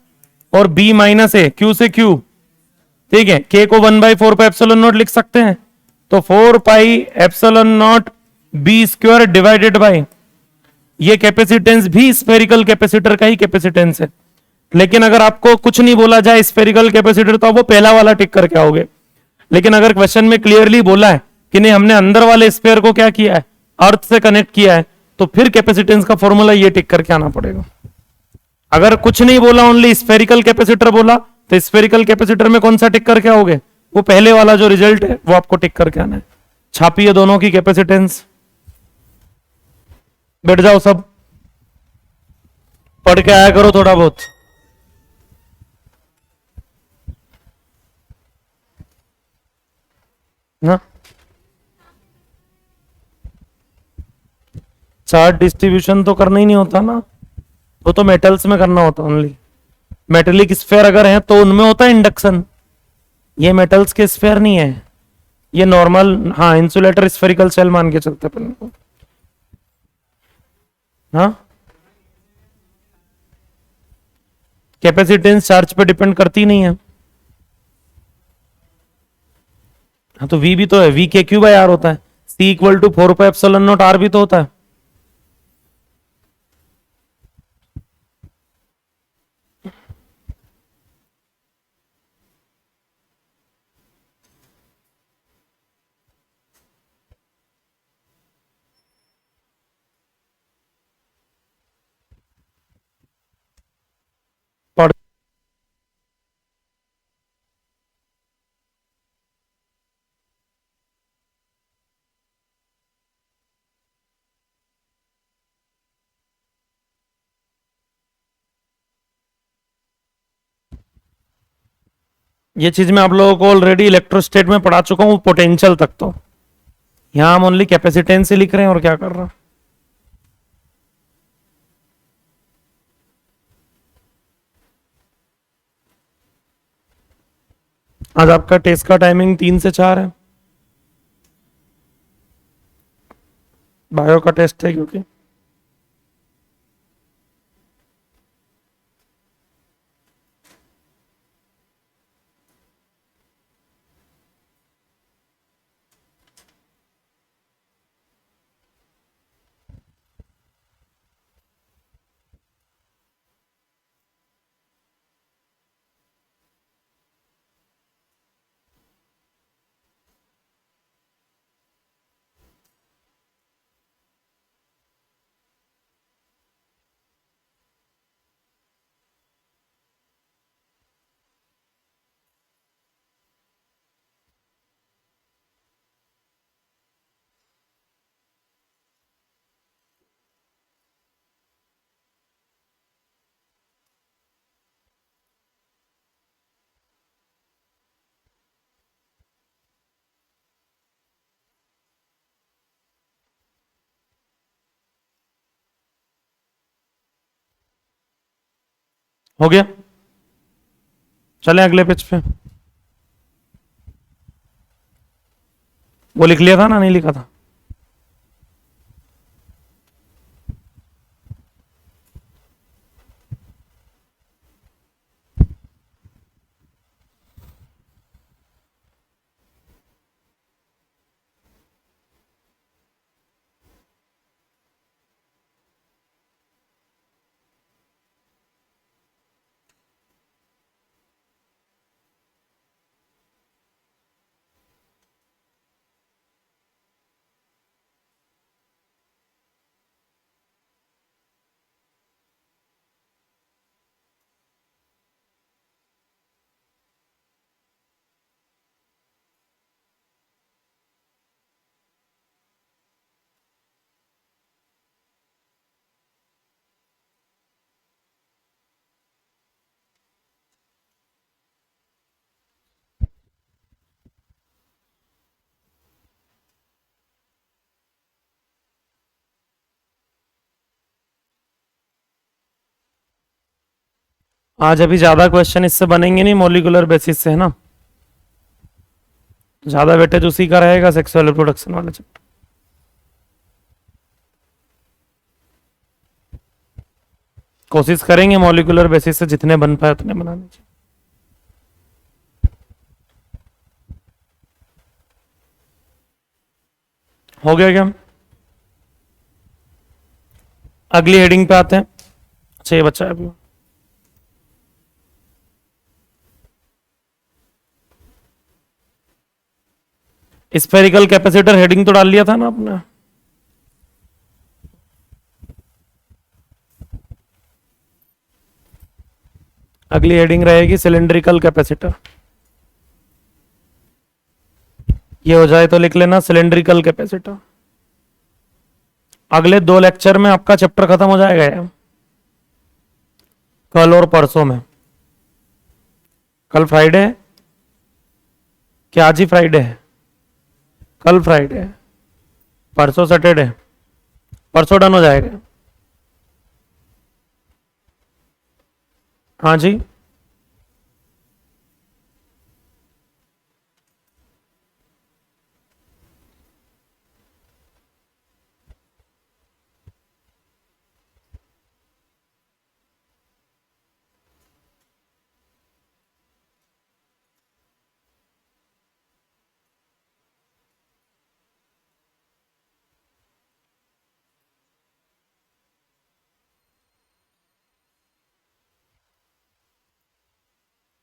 और b - a, q से q, ठीक है। k को 1/4 पे एप्सिलॉन नॉट लिख सकते हैं, तो 4πε0 b² डिवाइडेड बाय, ये कैपेसिटेंस भी स्फेरिकल कैपेसिटर का ही कैपेसिटेंस है। लेकिन अगर आपको कुछ नहीं बोला जाए स्फेरिकल कैपेसिटर, तो आप वो पहला वाला टिक करके आओगे। लेकिन अगर क्वेश्चन में क्लियरली बोला है कि नहीं, हमने अंदर वाले स्फेयर को क्या किया है? अर्थ से कनेक्ट किया है, तो फिर कैपेसिटेंस का फॉर्मूला ये टिक करके आना पड़ेगा। अगर कुछ नहीं बोला, ओनली स्फेरिकल कैपेसिटर बोला, तो स्फेरिकल कैपेसिटर में कौन सा टिक करके आओगे? वो पहले वाला जो रिजल्ट है वो आपको टिक करके आना है। छापिए दोनों की कैपेसिटेंस, बैठ जाओ सब, पढ़ के आया करो थोड़ा बहुत। ना चार्ज डिस्ट्रीब्यूशन तो करना ही नहीं होता ना, वो तो मेटल्स में करना होता ओनली। मेटेलिक स्फेयर अगर है तो उनमें होता है इंडक्शन, ये मेटल्स के स्फेयर नहीं है, ये नॉर्मल, हाँ इंसुलेटर स्फेरिकल सेल मान के चलते अपन को। हाँ, कैपेसिटेंस चार्ज पे डिपेंड करती नहीं है। हाँ तो V भी तो है, V/Q/R होता है, C इक्वल टू 4πε0 R भी तो होता है। ये चीज मैं आप लोगों को ऑलरेडी इलेक्ट्रोस्टेट में पढ़ा चुका हूं, पोटेंशियल तक। तो यहां हम ओनली कैपेसिटेंस से लिख रहे हैं और क्या कर रहे हैं। आज आपका टेस्ट का टाइमिंग 3 से 4 है, बायो का टेस्ट है क्योंकि। हो गया, चलें अगले पेज पे। वो लिख लिया था ना, नहीं लिखा था? आज अभी ज्यादा क्वेश्चन इससे बनेंगे नहीं, मॉलिक्यूलर बेसिस से, है ना। ज्यादा वेटेज उसी का रहेगा, सेक्सुअल रिप्रोडक्शन वाले चैप्टर। कोशिश करेंगे मॉलिक्यूलर बेसिस से जितने बन पाए उतने बनाने चाहिए। हो गया क्या? अगली हेडिंग पे आते हैं। अच्छा ये बच्चा है अभी। स्फेरिकल कैपेसिटर हेडिंग तो डाल लिया था ना आपने? अगली हेडिंग रहेगी सिलेंड्रिकल कैपेसिटर। ये हो जाए तो लिख लेना सिलेंड्रिकल कैपेसिटर। अगले 2 लेक्चर में आपका चैप्टर खत्म हो जाएगा यार, कल और परसों में। कल फ्राइडे है क्या? आज ही फ्राइडे है? कल फ्राइडे है, परसों सैटरडे, परसों डन हो जाएगा। हाँ जी,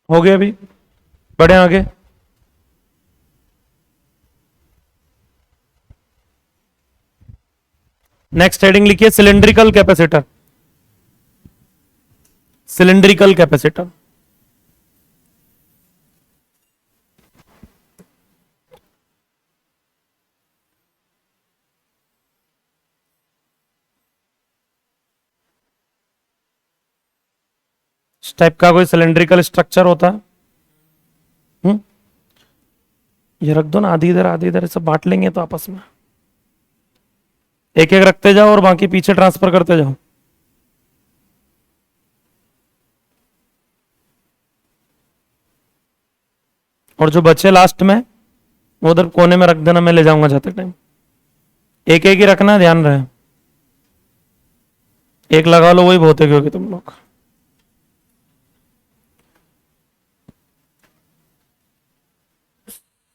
हो गया अभी। बढ़े आगे। नेक्स्ट हेडिंग लिखिए सिलेंड्रिकल कैपेसिटर। Cylindrical capacitor. इस टाइप का कोई सिलेंड्रिकल स्ट्रक्चर होता है, हम्म, ये रख दो ना, आधी इधर सब बांट लेंगे तो आपस में एक एक रखते जाओ और बाकी पीछे ट्रांसफर करते जाओ। और जो बचे लास्ट में वो उधर कोने में रख देना, मैं ले जाऊंगा जाते टाइम। एक एक ही रखना, ध्यान रहे। एक लगा लो वही बहुत है, क्योंकि तुम लोग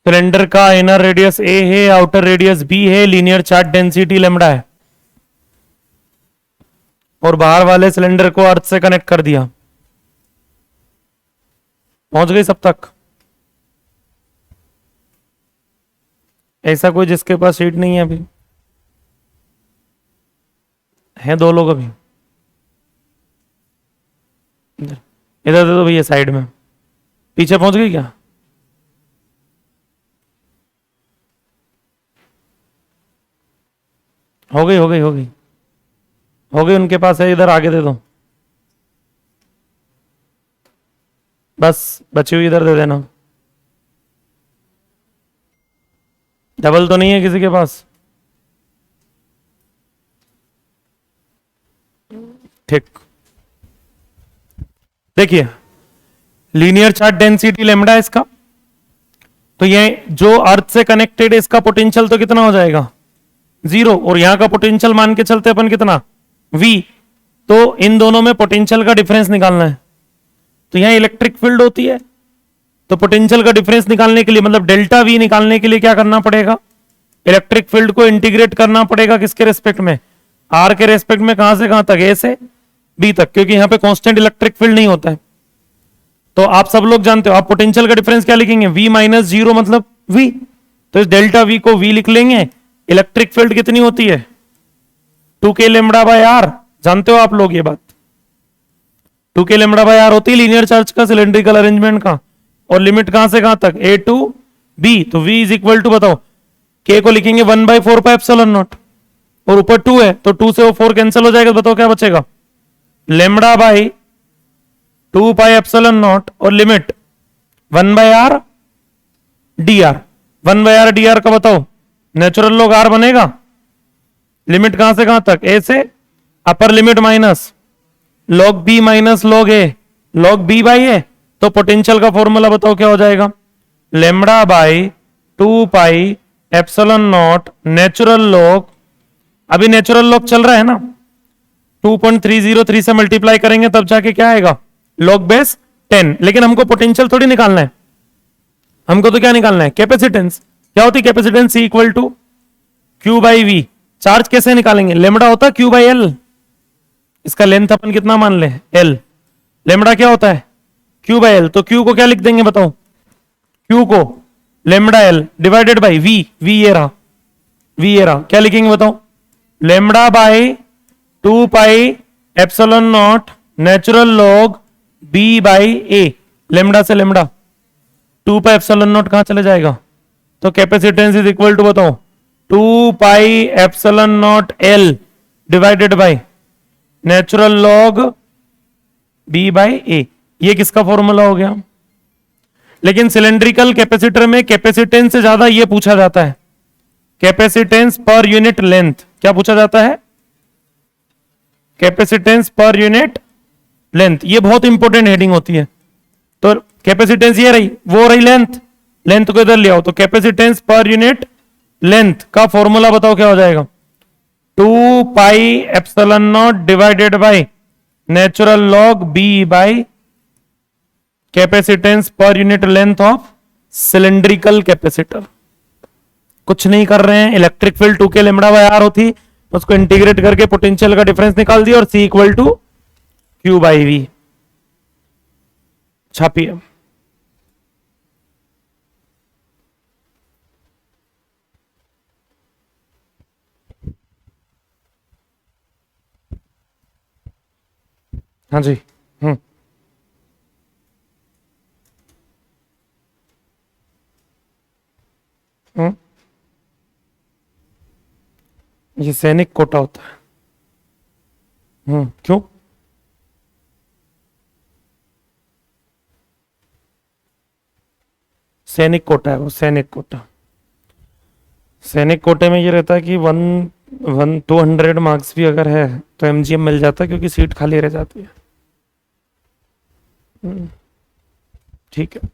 सिलेंडर का इनर रेडियस ए है, आउटर रेडियस बी है, लीनियर चार्ज डेंसिटी लेमड़ा है, और बाहर वाले सिलेंडर को अर्थ से कनेक्ट कर दिया। पहुंच गई सब तक? ऐसा कोई जिसके पास सीट नहीं है अभी? हैं दो लोग अभी? इधर इधर दे दो भैया साइड में। पीछे पहुंच गई क्या? हो गई हो गई हो गई हो गई, उनके पास है, इधर आगे दे दो। बस बची हुई इधर दे देना। डबल तो नहीं है किसी के पास? ठीक, देखिए लीनियर चार्ज डेंसिटी लेमड़ा है इसका, तो ये जो अर्थ से कनेक्टेड है इसका पोटेंशियल तो कितना हो जाएगा? 0, और यहां का पोटेंशियल मान के चलते अपन कितना? V। तो इन दोनों में पोटेंशियल का डिफरेंस निकालना है, तो यहां इलेक्ट्रिक फील्ड होती है, तो पोटेंशियल का डिफरेंस निकालने के लिए मतलब डेल्टा V निकालने के लिए क्या करना पड़ेगा? इलेक्ट्रिक फील्ड को इंटीग्रेट करना पड़ेगा किसके रेस्पेक्ट में? R के रेस्पेक्ट में। कहां से कहां तक? A से B तक, क्योंकि यहां पे कांस्टेंट इलेक्ट्रिक फील्ड नहीं होता है। तो आप सब लोग जानते हो, आप पोटेंशियल का डिफरेंस क्या लिखेंगे? V माइनस 0 मतलब V, तो इस डेल्टा V को V लिख लेंगे। इलेक्ट्रिक फील्ड कितनी होती है? 2k लेमड़ा बाय आर, जानते हो आप लोग ये बात? 2k लेमड़ा बाय आर होती है लीनियर चार्ज का, सिलेंड्रिकल अरेंजमेंट का, और लिमिट कहां से कहां तक? A टू B, तो V इज इक्वल टू, बताओ, K को लिखेंगे 1/4 पाई एप्सिलॉन नॉट, और ऊपर 2 है तो 2 से वो 4 कैंसिल हो जाएगा, बताओ क्या बचेगा? Lambda by 2 pi epsilon naught, और limit 1/r dr। 1/r dr का बताओ नेचुरल लॉग r बनेगा। लिमिट कहां से कहां तक? A से, upper limit minus log b minus log a, log b by a, तो पोटेंशियल का फॉर्मूला बताओ क्या हो जाएगा? Lambda by 2 pi epsilon naught natural log, अभी नेचुरल लॉग चल रहा है ना, 2.303 से मल्टीप्लाई करेंगे तब जाके क्या आएगा? Log base 10। लेकिन हमको पोटेंशियल थोड़ी निकालना है, हमको तो क्या निकालना है? कैपेसिटेंस। क्या होती है capacitance? C equal to Q by V. Charge कैसे निकालेंगे? लेमड़ा होता है क्यू बाई एल, इसका लेंथ अपन कितना मान ले? L। लेमड़ा क्या होता है? क्यू बाई एल, तो क्यू को क्या लिख देंगे बताओ? क्यू को lambda L divided by V, V ये रहा, वी ये रहा, क्या लिखेंगे बताओ? Lambda by 2 pi epsilon naught natural log B by A। Lambda से लेमड़ा 2 पाई एप्सिलॉन नॉट कहां चले जाएगा? तो कैपेसिटेंस इज इक्वल टू, बताओ, 2 pi epsilon not L divided by natural log B by A। ये किसका फॉर्मूला हो गया? लेकिन सिलेंड्रिकल कैपेसिटर में कैपेसिटेंस से ज्यादा ये पूछा जाता है, कैपेसिटेंस पर यूनिट लेंथ। क्या पूछा जाता है? कैपेसिटेंस पर यूनिट लेंथ, ये बहुत इंपॉर्टेंट हेडिंग होती है। तो कैपेसिटेंस ये रही, वो रही लेंथ, लेंथ को इधर ले आओ, तो कैपेसिटेंस पर यूनिट लेंथ का फॉर्मूला बताओ क्या हो जाएगा? 2 pi epsilon naught divided by natural log B by capacitance per unit length of cylindrical capacitor. कुछ नहीं कर रहे हैं, electric field 2k lambda by R होती, उसको इंटीग्रेट करके पोटेंशियल का डिफरेंस निकाल दिया, और C equal to Q by V. छापिए। हाँ जी। हम्म हम्म ये सैनिक कोटा होता है। क्यों? सैनिक कोटा है वो, सैनिक कोटा। सैनिक कोटे में ये रहता है कि 200 मार्क्स भी अगर है तो एमजीएम मिल जाता है, क्योंकि सीट खाली रह जाती है। ठीक है।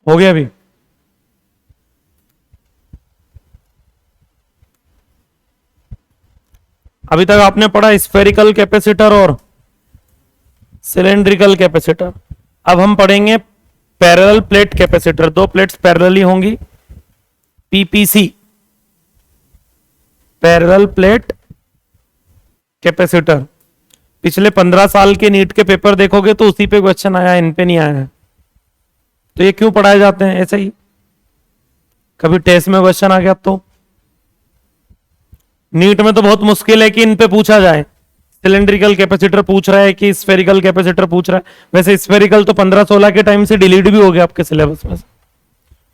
हो गया अभी? अभी तक आपने पढ़ा स्फेरिकल कैपेसिटर और सिलेंड्रिकल कैपेसिटर। अब हम पढ़ेंगे पैरेलल प्लेट कैपेसिटर। दो प्लेट्स पैरेलली होंगी, पीपीसी, पैरेलल प्लेट कैपेसिटर। पिछले 15 साल के नीट के पेपर देखोगे तो उसी पे क्वेश्चन आया, इन पे नहीं आया है। तो ये क्यों पढ़ाए जाते हैं? ऐसे ही कभी टेस्ट में क्वेश्चन आ गया तो। नीट में तो बहुत मुश्किल है कि इन पे पूछा जाए। सिलेंड्रिकल कैपेसिटर पूछ रहा है कि स्फेरिकल कैपेसिटर पूछ रहा है। वैसे स्फेरिकल तो 15-16 के टाइम से डिलीट भी हो गया आपके सिलेबस में से।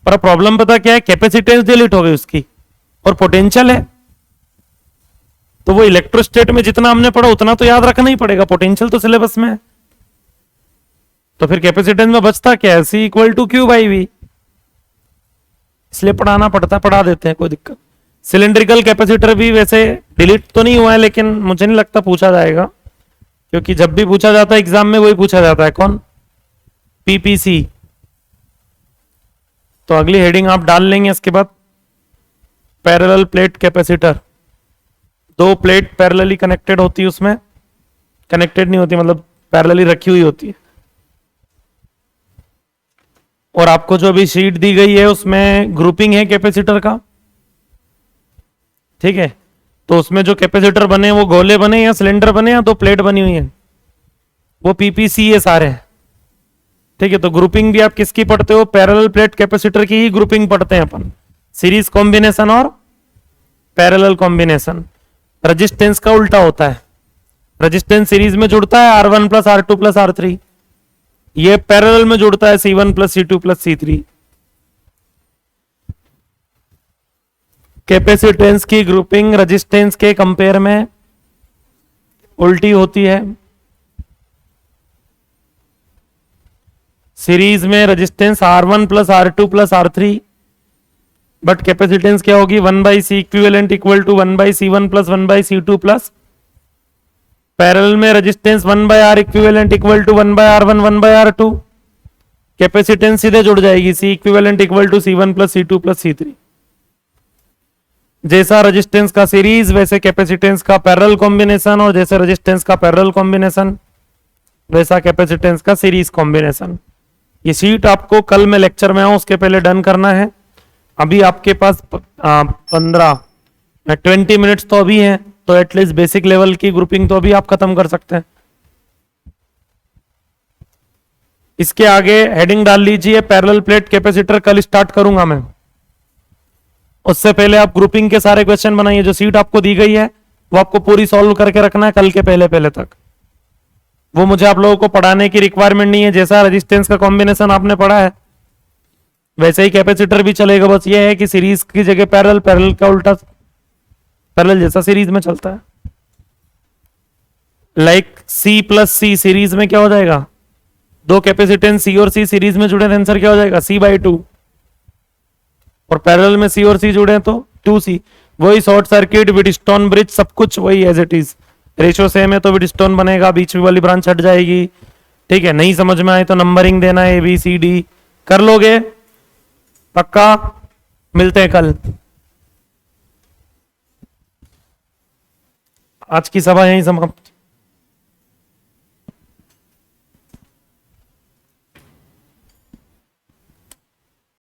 पर प्रॉब्लम पता क्या है? कैपेसिटेंस डिलीट हो गई उसकी, और पोटेंशियल है। तो वो इलेक्ट्रोस्टेट में जितना हमने पढ़ा उतना तो याद रखना ही पड़ेगा, पोटेंशियल तो सिलेबस में है। तो फिर कैपेसिटेंस में बचता क्या है? C = Q/V। इसलिए पढ़ाना पड़ता, पढ़ा देते हैं, कोई दिक्कत। सिलेंड्रिकल कैपेसिटर भी वैसे डिलीट तो नहीं हुआ है, लेकिन मुझे नहीं लगता पूछा जाएगा, क्योंकि जब भी पूछा जाता है एग्जाम में वही पूछा जाता है। कौन? पीपीसी। तो अगली हेडिंग आप डाल लेंगे इसके बाद, पैरेलल प्लेट कैपेसिटर। दो प्लेट पैरेलली कनेक्टेड होती है, उसमें कनेक्टेड नहीं होती, मतलब पैरेलली रखी हुई होती है। और आपको जो भी शीट दी गई है उसमें ग्रुपिंग है कैपेसिटर का, ठीक है। तो उसमें जो कैपेसिटर बने वो गोले बने या सिलेंडर बने या दो प्लेट बनी हुई है, वो पीपीसी है सारे, ठीक है। तो ग्रुपिंग भी आप किसकी पढ़ते हो? पैरेलल प्लेट कैपेसिटर की ही ग्रुपिंग पढ़ते हैं अपन, सीरीज कॉम्बिनेशन और पैरेलल कॉम्बिनेशन। रेजिस्टेंस का उल्टा होता है, रेजिस्टेंस सीरीज में जुड़ता है R1 + R2 + R3, ये पैरेलल में जुड़ता है C1 + C2 + C3। कैपेसिटेंस की ग्रुपिंग रेजिस्टेंस के कंपेयर में उल्टी होती है। सीरीज में resistance R1 + R2 + R3, but capacitance क्या होगी? 1/C equivalent = 1/C1 + 1/C2 parallel में resistance 1/R equivalent = 1/R1 1/R2। Capacitance सीधे जुड़ जाएगी, C equivalent = C1 + C2 + C3। जैसा रेजिस्टेंस का सीरीज वैसे कैपेसिटेंस का पैरेलल कॉम्बिनेशन, और जैसे रेजिस्टेंस का पैरेलल कॉम्बिनेशन वैसा कैपेसिटेंस का सीरीज कॉम्बिनेशन। ये शीट आपको कल में लेक्चर में आऊं उसके पहले डन करना है। अभी आपके पास 20 मिनट्स तो अभी हैं, तो एटलीस्ट बेसिक लेवल की ग्रुपिंग तो अभी आप खत्म कर सकते हैं। इसके आगे हेडिंग डाल लीजिए पैरेलल प्लेट कैपेसिटर, कल स्टार्ट करूंगा मैं। उससे पहले आप ग्रुपिंग के सारे क्वेश्चन बनाइए, जो सीट आपको दी गई है वो आपको पूरी सॉल्व करके रखना है कल के पहले पहले तक। वो मुझे आप लोगों को पढ़ाने की रिक्वायरमेंट नहीं है, जैसा रेजिस्टेंस का कॉम्बिनेशन आपने पढ़ा है वैसे ही कैपेसिटर भी चलेगा। बस ये है कि सीरीज की जगह पैरेलल, पैरेलल का उल्टा पैरेलल जैसा सीरीज में चलता है। लाइक C + C सीरीज में क्या हो जाएगा? दो कैपेसिटेंस C और C सीरीज में जुड़े, आंसर क्या हो जाएगा? C/2। और पैरेलल में C और C जुड़े तो 2C। वही शॉर्ट सर्किट, व्हीटस्टोन ब्रिज, सब कुछ वही as it is. Ratio same है तो व्हीटस्टोन बनेगा, बीच में वाली ब्रांच हट जाएगी, ठीक है। नहीं समझ में आए तो नंबरिंग देना है ABCD, कर लोगे पक्का। मिलते हैं कल। आज की सभा यहीं समाप्त।